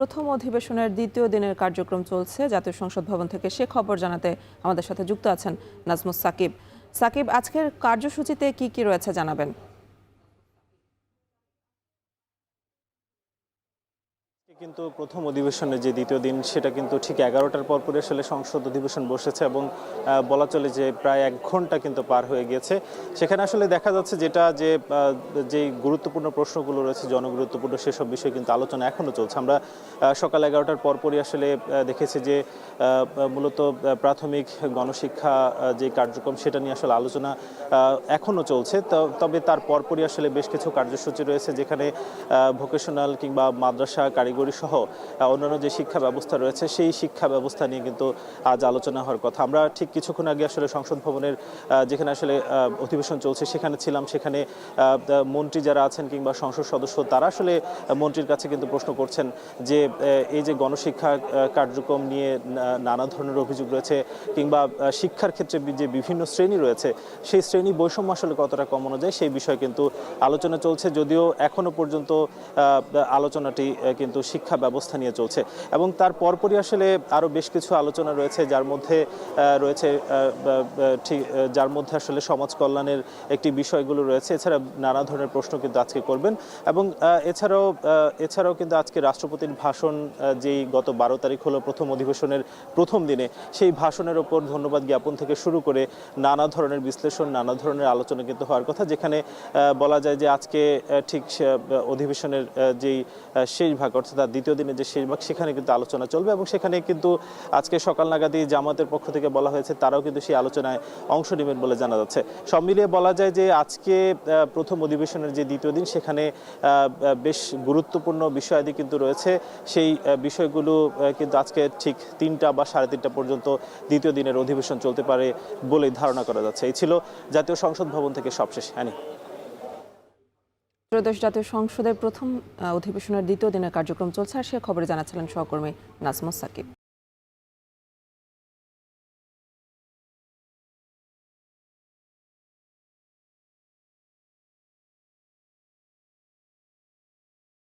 প্রথম অধিবেশনের দ্বিতীয় দিনের কার্যক্রম চলছে। জাতীয় সংসদ ভবন থেকে সে খবর জানাতে আমাদের সাথে যুক্ত আছেন নাজমুস সাকিব। সাকিব, আজকের কার্যসূচিতে কি কি রয়েছে জানাবেন? কিন্তু প্রথম অধিবেশনের যে দ্বিতীয় দিন সেটা কিন্তু ঠিক 11টার পর আসলে সংসদ অধিবেশন বসেছে এবং বলা চলে যে প্রায় 1 ঘন্টা কিন্তু পার হয়ে গিয়েছে। সেখানে আসলে দেখা যাচ্ছে যেটা যে গুরুত্বপূর্ণ প্রশ্নগুলো রয়েছে, জনগুরুত্বপূর্ণ সেসব বিষয়ে কিন্তু আলোচনা এখনো চলছে। আমরা সকাল 11টার পরই আসলে দেখেছি যে মূলত প্রাথমিক গণশিক্ষা যে কার্যক্রম সেটা নিয়ে আসলে আলোচনা এখনো চলছে। তবে তার পরই আসলে বেশ কিছু কার্যসূচি রয়েছে, যেখানে ভোকেশনাল কিংবা মাদ্রাসা, কারিগরি সহ অন্যান্য যে শিক্ষা ব্যবস্থা রয়েছে সেই শিক্ষা ব্যবস্থা নিয়ে কিন্তু আজ আলোচনা হওয়ার কথা। আমরা ঠিক কিছুক্ষণ আগে আসলে সংসদ ভবনের যেখানে আসলে অধিবেশন চলছে সেখানে ছিলাম। সেখানে মন্ত্রী যারা আছেন কিংবা সংসদ সদস্য তারা আসলে মন্ত্রীর কাছে কিন্তু প্রশ্ন করছেন যে এই যে গণশিক্ষা কার্যক্রম নিয়ে নানা ধরনের অভিযোগ রয়েছে কিংবা শিক্ষার ক্ষেত্রে যে বিভিন্ন শ্রেণী রয়েছে সেই শ্রেণী বৈষম্য আসলে কতটা কমানো যায় সেই বিষয়ে কিন্তু আলোচনা চলছে। যদিও এখনো পর্যন্ত আলোচনাটি কিন্তু শিক্ষা ব্যবস্থা নিয়ে চলছে এবং তার পরপরই আসলে আরও বেশ কিছু আলোচনা রয়েছে, যার মধ্যে আসলে সমাজ কল্যাণের একটি বিষয়গুলো রয়েছে। এছাড়া নানা ধরনের প্রশ্ন কিন্তু আজকে করবেন এবং এছাড়াও কিন্তু আজকে রাষ্ট্রপতির ভাষণ, যেই গত 12 তারিখ হলো প্রথম অধিবেশনের প্রথম দিনে, সেই ভাষণের ওপর ধন্যবাদ জ্ঞাপন থেকে শুরু করে নানা ধরনের বিশ্লেষণ, নানা ধরনের আলোচনা কিন্তু হওয়ার কথা, যেখানে বলা যায় যে আজকে ঠিক অধিবেশনের যেই শেষ ভাগ, অর্থাৎ দ্বিতীয় দিনের যে শেষ ভাগ, সেখানে কিন্তু আলোচনা চলবে এবং সেখানে কিন্তু আজকে সকাল নাগাদই জামাতের পক্ষ থেকে বলা হয়েছে তারাও কিন্তু সেই আলোচনায় অংশ নেবেন বলে জানা যাচ্ছে। সব মিলিয়ে বলা যায় যে আজকে প্রথম অধিবেশনের যে দ্বিতীয় দিন সেখানে বেশ গুরুত্বপূর্ণ বিষয়াদি কিন্তু রয়েছে। সেই বিষয়গুলো কিন্তু আজকে ঠিক 3টা বা 3:30 পর্যন্ত দ্বিতীয় দিনের অধিবেশন চলতে পারে বলেই ধারণা করা যাচ্ছে। এই ছিল জাতীয় সংসদ ভবন থেকে সবশেষ। ত্রয়োদশ জাতীয় সংসদের প্রথম অধিবেশনের দ্বিতীয় দিনের কার্যক্রম চলছে, আর সে খবরে জানাচ্ছিলেন সহকর্মী নাজমুস সাকিব।